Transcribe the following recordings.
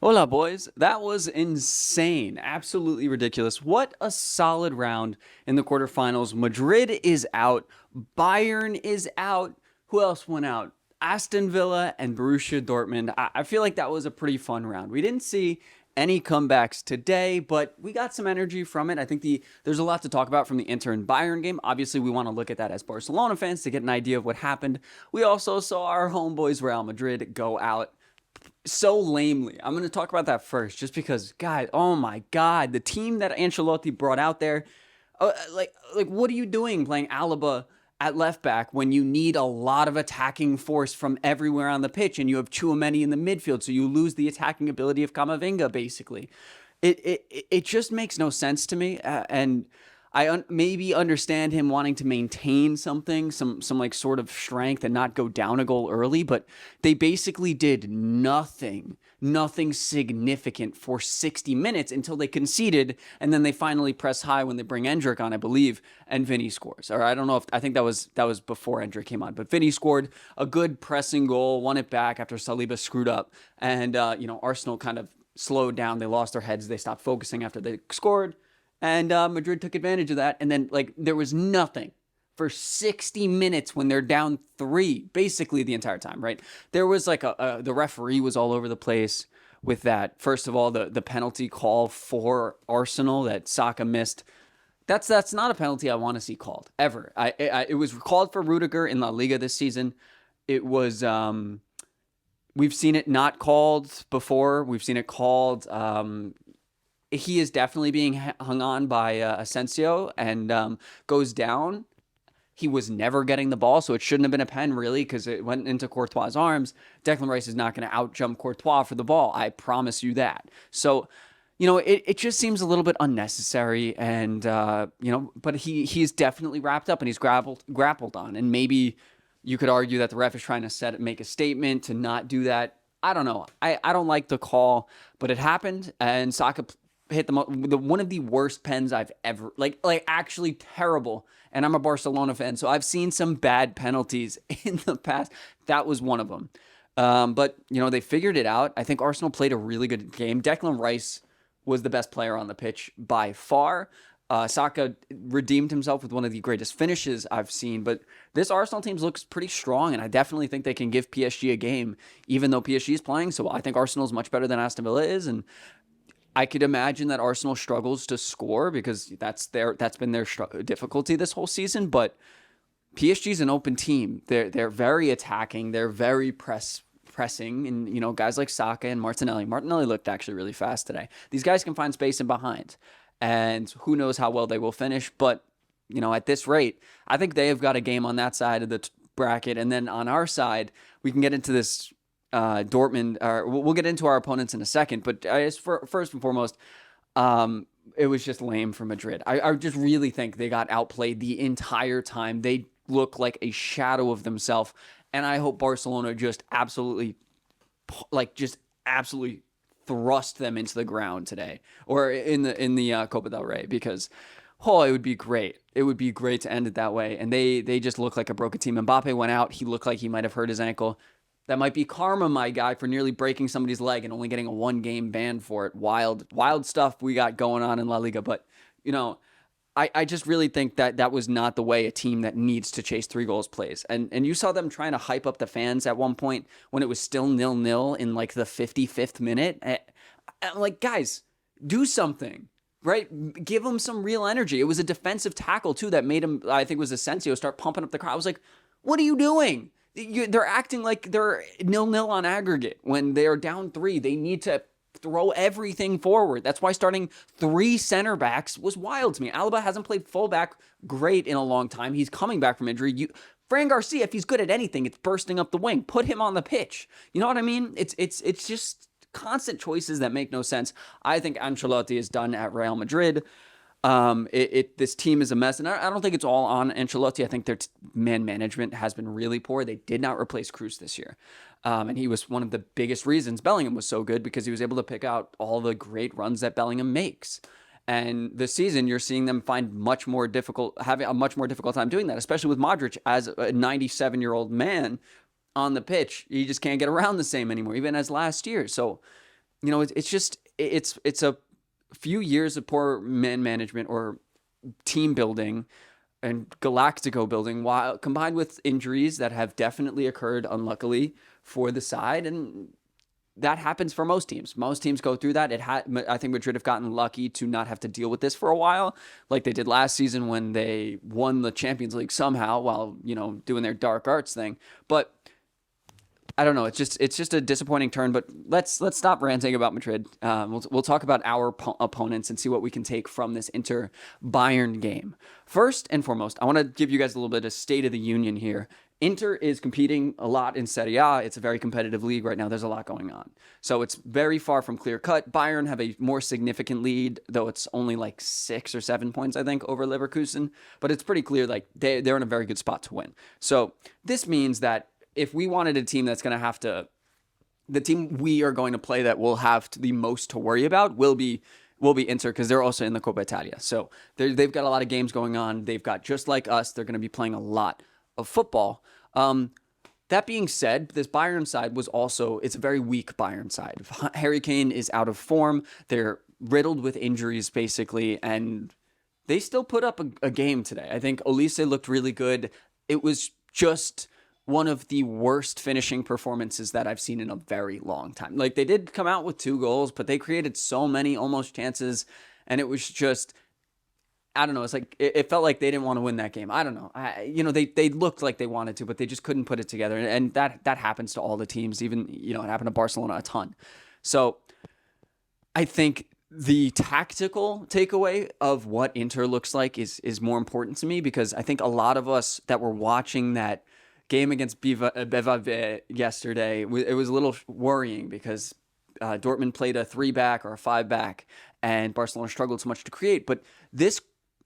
Hola, boys. That was insane. Absolutely ridiculous. What a solid round in the quarterfinals. Madrid is out. Bayern is out. Who else went out? Aston Villa and Borussia Dortmund. I feel like that was a pretty fun round. We didn't see any comebacks today, but we got some energy from it. I think there's a lot to talk about from the Inter and Bayern game. Obviously, we want to look at that as Barcelona fans to get an idea of what happened. We also saw our homeboys Real Madrid go out so lamely. I'm going to talk about that first, just because, God, oh my God, the team that Ancelotti brought out there, what are you doing playing Alaba at left back when you need a lot of attacking force from everywhere on the pitch, and you have Chouameni in the midfield, so you lose the attacking ability of Camavinga, basically. It just makes no sense to me, and maybe understand him wanting to maintain some like sort of strength and not go down a goal early, but they basically did nothing significant for 60 minutes until they conceded, and then they finally press high when they bring Endrick on, I believe, and Vinny scores. Or I don't know if I think that was before Endrick came on, but Vinny scored a good pressing goal, won it back after Saliba screwed up, and Arsenal kind of slowed down. They lost their heads. They stopped focusing after they scored. And Madrid took advantage of that. And then, there was nothing for 60 minutes when they're down three, basically the entire time, right? There was the referee was all over the place with that. First of all, the penalty call for Arsenal that Saka missed. That's not a penalty I want to see called, ever. It was called for Rudiger in La Liga this season. It was, we've seen it not called before. We've seen it called, he is definitely being hung on by Asensio and goes down. He was never getting the ball, so it shouldn't have been a pen, really, because it went into Courtois' arms. Declan Rice is not going to out-jump Courtois for the ball. I promise you that. So, it just seems a little bit unnecessary, and, but he's definitely wrapped up and he's grappled on. And maybe you could argue that the ref is trying to make a statement to not do that. I don't know. I don't like the call, but it happened, and Saka hit one of the worst pens I've ever, actually terrible. And I'm a Barcelona fan, so I've seen some bad penalties in the past. That was one of them. But they figured it out. I think Arsenal played a really good game. Declan Rice was the best player on the pitch by far. Saka redeemed himself with one of the greatest finishes I've seen. But this Arsenal team looks pretty strong, and I definitely think they can give PSG a game, even though PSG is playing so well. I think Arsenal is much better than Aston Villa is, and I could imagine that Arsenal struggles to score because that's been their difficulty this whole season. But PSG is an open team. They're very attacking. They're very pressing, and guys like Saka and Martinelli. Martinelli looked actually really fast today. These guys can find space in behind, and who knows how well they will finish. But at this rate, I think they have got a game on that side of the bracket, and then on our side, we can get into this. Dortmund, we'll get into our opponents in a second, but first and foremost, it was just lame for Madrid. I just really think they got outplayed the entire time. They look like a shadow of themselves, and I hope Barcelona just absolutely thrust them into the ground today, or in the Copa del Rey, because it would be great. It would be great to end it that way. And they just look like a broken team. Mbappe went out. He looked like he might have hurt his ankle. That might be karma, my guy, for nearly breaking somebody's leg and only getting a 1-game ban for it. Wild stuff we got going on in La Liga. But, I just really think that was not the way a team that needs to chase 3 goals plays. And you saw them trying to hype up the fans at one point when it was still 0-0 in the 55th minute. I'm like, guys, do something, right? Give them some real energy. It was a defensive tackle, too, that made him, I think it was Asensio, start pumping up the crowd. I was like, what are you doing? They're acting like they're 0-0 on aggregate. When they're down 3, they need to throw everything forward. That's why starting 3 center backs was wild to me. Alaba hasn't played fullback great in a long time. He's coming back from injury. Fran Garcia, if he's good at anything, it's bursting up the wing. Put him on the pitch. You know what I mean? It's just constant choices that make no sense. I think Ancelotti is done at Real Madrid. This team is a mess, and I don't think it's all on Ancelotti. I think their man management has been really poor. They did not replace Cruz this year, and he was one of the biggest reasons Bellingham was so good, because he was able to pick out all the great runs that Bellingham makes. And this season, you're seeing them having a much more difficult time doing that, especially with Modric as a 97-year-old man on the pitch. He just can't get around the same anymore, even as last year. So it's just it's a few years of poor man management or team building and Galactico building, while combined with injuries that have definitely occurred, unluckily, for the side. And that happens for most teams. Most teams go through that. I think Madrid have gotten lucky to not have to deal with this for a while, like they did last season when they won the Champions League somehow while doing their dark arts thing. But I don't know. It's just a disappointing turn. But let's stop ranting about Madrid. We'll talk about our opponents and see what we can take from this Inter Bayern game. First and foremost, I want to give you guys a little bit of state of the union here. Inter is competing a lot in Serie A. It's a very competitive league right now. There's a lot going on. So it's very far from clear cut. Bayern have a more significant lead, though it's only like 6 or 7 points, I think, over Leverkusen. But it's pretty clear like they're in a very good spot to win. So this means that if we wanted a team that's going to have to, the team we are going to play that will have the most to worry about will be Inter, because they're also in the Coppa Italia. So they've got a lot of games going on. They've got, just like us, they're going to be playing a lot of football. That being said, this Bayern side it's a very weak Bayern side. Harry Kane is out of form. They're riddled with injuries, basically, and they still put up a game today. I think Olise looked really good. It was just one of the worst finishing performances that I've seen in a very long time. Like, they did come out with 2 goals, but they created so many almost chances, and it was just, I don't know. It's like it felt like they didn't want to win that game. I don't know. They looked like they wanted to, but they just couldn't put it together, and that happens to all the teams. Even it happened to Barcelona a ton. So I think the tactical takeaway of what Inter looks like is more important to me, because I think a lot of us that were watching that game against Bevave yesterday, it was a little worrying because Dortmund played a 3-back or a 5-back, and Barcelona struggled so much to create. But this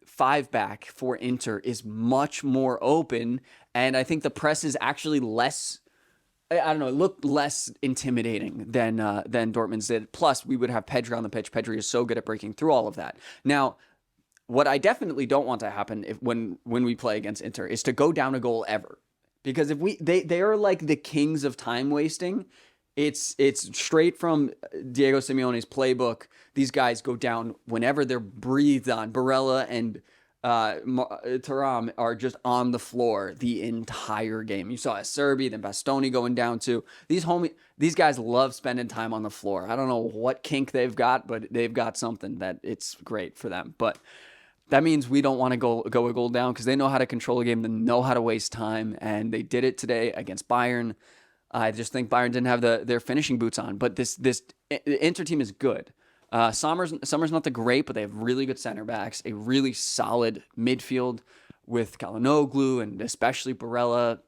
5-back for Inter is much more open, and I think the press is actually less. I don't know. It looked less intimidating than Dortmund's did. Plus, we would have Pedri on the pitch. Pedri is so good at breaking through all of that. Now, what I definitely don't want to happen when we play against Inter is to go down a goal ever. Because if they are like the kings of time wasting. It's straight from Diego Simeone's playbook. These guys go down whenever they're breathed on. Barella and Thuram are just on the floor the entire game. You saw Serbi, then Bastoni going down too. These guys love spending time on the floor. I don't know what kink they've got, but they've got something that it's great for them. But that means we don't want to go a goal down, because they know how to control a game, they know how to waste time, and they did it today against Bayern. I just think Bayern didn't have their finishing boots on, but this Inter team is good. Sommer's not the great, but they have really good center backs, a really solid midfield with Calhanoglu and especially Barella.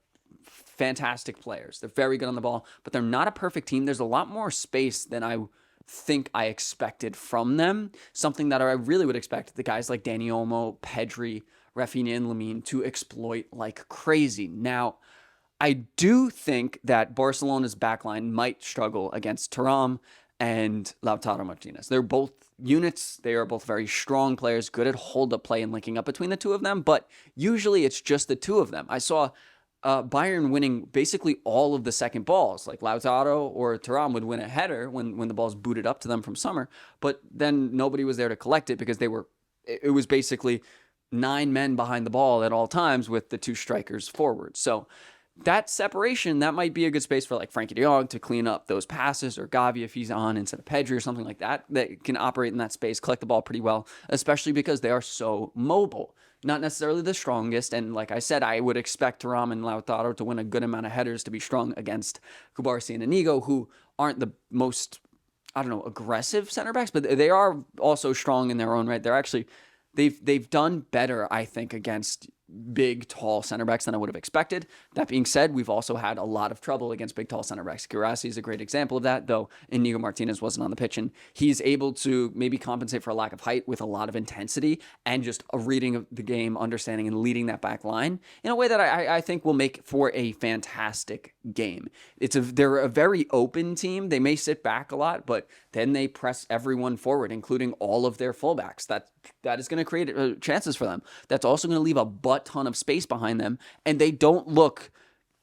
Fantastic players. They're very good on the ball, but they're not a perfect team. There's a lot more space than I think I expected from them. Something that I really would expect the guys like Dani Olmo, Pedri, Rafinha, and Lamine to exploit like crazy. Now, I do think that Barcelona's backline might struggle against Thuram and Lautaro Martinez. They're both units. They are both very strong players, good at hold-up play and linking up between the two of them, but usually it's just the two of them. I saw Bayern winning basically all of the second balls. Like Lautaro or Thuram would win a header when the ball's booted up to them from Sommer, but then nobody was there to collect it because it was basically 9 men behind the ball at all times with the 2 strikers forward. So that separation, that might be a good space for like Frankie de Jong to clean up those passes, or Gavi if he's on instead of Pedri or something like that can operate in that space, collect the ball pretty well, especially because they are so mobile. Not necessarily the strongest, and like I said, I would expect Thuram and Lautaro to win a good amount of headers to be strong against Kubarsi and Inigo, who aren't the most, aggressive center backs, but they are also strong in their own right. They're actually, they've done better, I think, against big, tall center backs than I would have expected. That being said, we've also had a lot of trouble against big, tall center backs. Guirassy is a great example of that, though Inigo Martinez wasn't on the pitch, and he's able to maybe compensate for a lack of height with a lot of intensity and just a reading of the game, understanding, and leading that back line in a way that I think will make for a fantastic game. They're a very open team. They may sit back a lot, but then they press everyone forward, including all of their fullbacks. That is going to create chances for them. That's also going to leave a butt ton of space behind them, and they don't look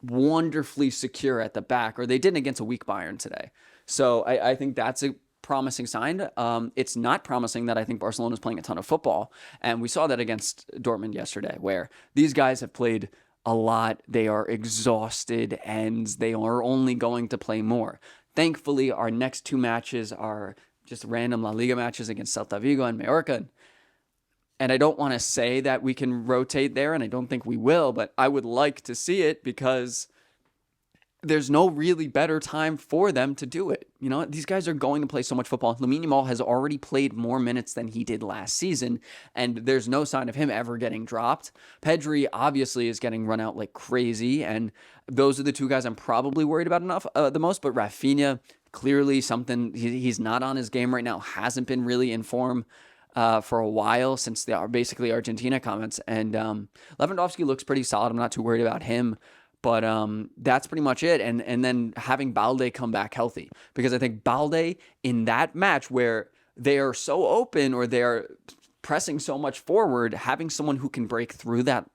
wonderfully secure at the back, or they didn't against a weak Bayern today. So I think that's a promising sign. It's not promising that I think Barcelona is playing a ton of football. And we saw that against Dortmund yesterday, where these guys have played a lot. They are exhausted and they are only going to play more. Thankfully, our next two matches are just random La Liga matches against Celta Vigo and Mallorca. And I don't want to say that we can rotate there, and I don't think we will, but I would like to see it because there's no really better time for them to do it. You know, these guys are going to play so much football. Lamine Yamal has already played more minutes than he did last season, and there's no sign of him ever getting dropped. Pedri obviously is getting run out like crazy, and those are the two guys I'm probably worried about the most. But Rafinha, clearly something, he's not on his game right now, hasn't been really in form for a while since the basically Argentina comments. And Lewandowski looks pretty solid. I'm not too worried about him. But that's pretty much it. And then having Balde come back healthy. Because I think Balde in that match where they are so open or they're pressing so much forward, having someone who can break through that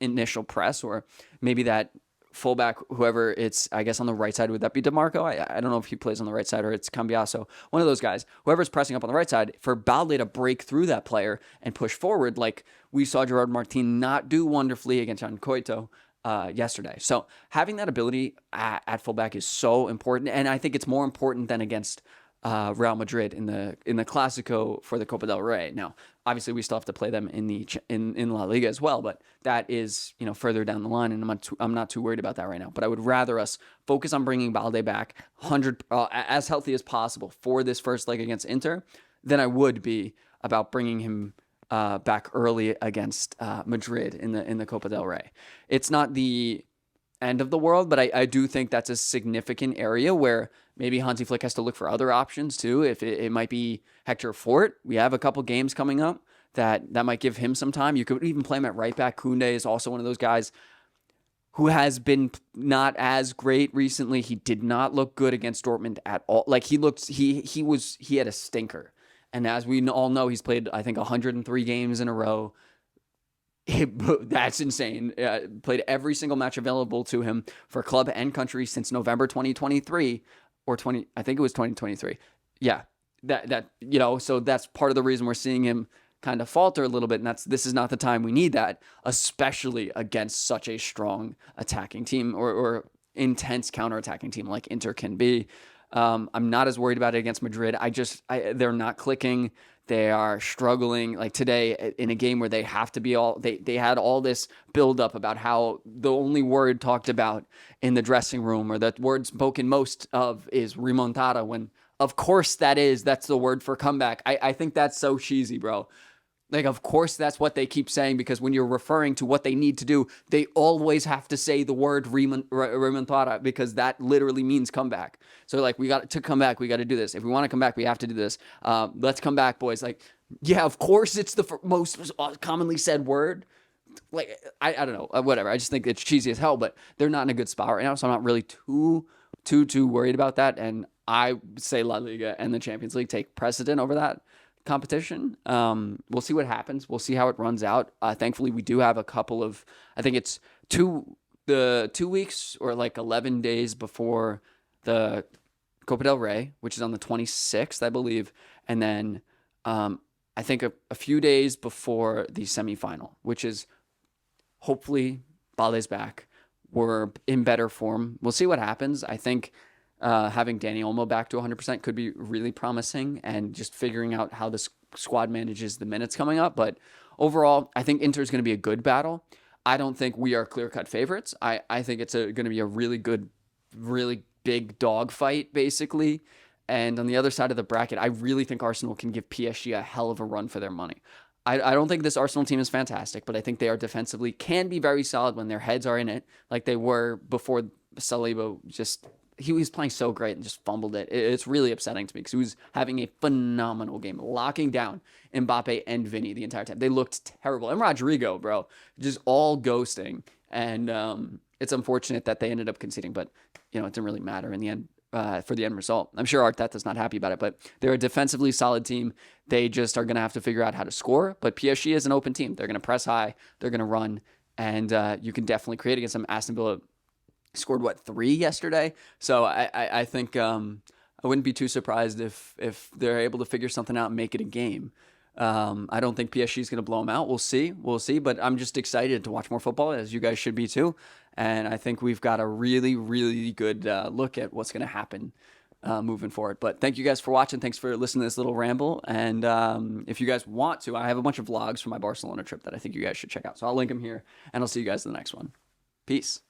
initial press, or maybe that fullback, whoever it's, I guess on the right side, would that be DeMarco? I don't know if he plays on the right side or it's Cambiaso. One of those guys, whoever's pressing up on the right side, for Balde to break through that player and push forward like we saw Gerard Martin not do wonderfully against Jan Coito yesterday. So having that ability at fullback is so important, and I think it's more important than against Real Madrid in the Clásico for the Copa del Rey. Now, obviously, we still have to play them in La Liga as well, but that is further down the line, and I'm not too worried about that right now. But I would rather us focus on bringing Balde back 100 as healthy as possible for this first leg against Inter than I would be about bringing him back early against Madrid in the Copa del Rey. It's not the end of the world, but I do think that's a significant area where maybe Hansi Flick has to look for other options too. If it might be Hector Fort. We have a couple games coming up that might give him some time. You could even play him at right back. Koundé is also one of those guys who has been not as great recently. He did not look good against Dortmund at all. Like he had a stinker. And as we all know, he's played, I think, 103 games in a row. That's insane. Played every single match available to him for club and country since November 2023 I think it was 2023. Yeah, so that's part of the reason we're seeing him kind of falter a little bit. And this is not the time we need that, especially against such a strong attacking team or intense counterattacking team like Inter can be. I'm not as worried about it against Madrid. They're not clicking. They are struggling. Like today in a game where they have to be they had all this buildup about how the only word talked about in the dressing room, or the word spoken most of, is remontada, when of course that's the word for comeback. I think that's so cheesy, bro. Like, of course, that's what they keep saying, because when you're referring to what they need to do, they always have to say the word remontada, because that literally means comeback. So, like, we got to come back. We got to do this. If we want to come back, we have to do this. Let's come back, boys. Like, yeah, of course, it's the most commonly said word. Like, I don't know, whatever. I just think it's cheesy as hell, but they're not in a good spot right now, so I'm not really too worried about that. And I say La Liga and the Champions League take precedent over that competition. We'll see what happens. We'll see how it runs out. Thankfully, we do have a couple of, I think it's 2 weeks or like 11 days before the Copa del Rey, which is on the 26th, I believe. And then I think a few days before the semifinal, which is hopefully Balde's back. We're in better form. We'll see what happens. I think having Dani Olmo back to 100% could be really promising, and just figuring out how this squad manages the minutes coming up. But overall, I think Inter is going to be a good battle. I don't think we are clear-cut favorites. I think it's going to be a really good, really big dogfight, basically. And on the other side of the bracket, I really think Arsenal can give PSG a hell of a run for their money. I don't think this Arsenal team is fantastic, but I think they are defensively, can be very solid when their heads are in it, like they were before Saliba he was playing so great and just fumbled it. It's really upsetting to me, because he was having a phenomenal game, locking down Mbappe and Vinny the entire time. They looked terrible. And Rodrigo, bro, just all ghosting. And it's unfortunate that they ended up conceding, but it didn't really matter in the end for the end result. I'm sure Arteta's not happy about it, but they're a defensively solid team. They just are going to have to figure out how to score. But PSG is an open team. They're going to press high. They're going to run. And you can definitely create against them. Aston Villa scored 3 yesterday, so I think I wouldn't be too surprised if they're able to figure something out and make it a game. I don't think PSG is going to blow them out. We'll see. We'll see. But I'm just excited to watch more football, as you guys should be too. And I think we've got a really, really good look at what's going to happen moving forward. But thank you guys for watching. Thanks for listening to this little ramble. And if you guys want to, I have a bunch of vlogs from my Barcelona trip that I think you guys should check out. So I'll link them here, and I'll see you guys in the next one. Peace.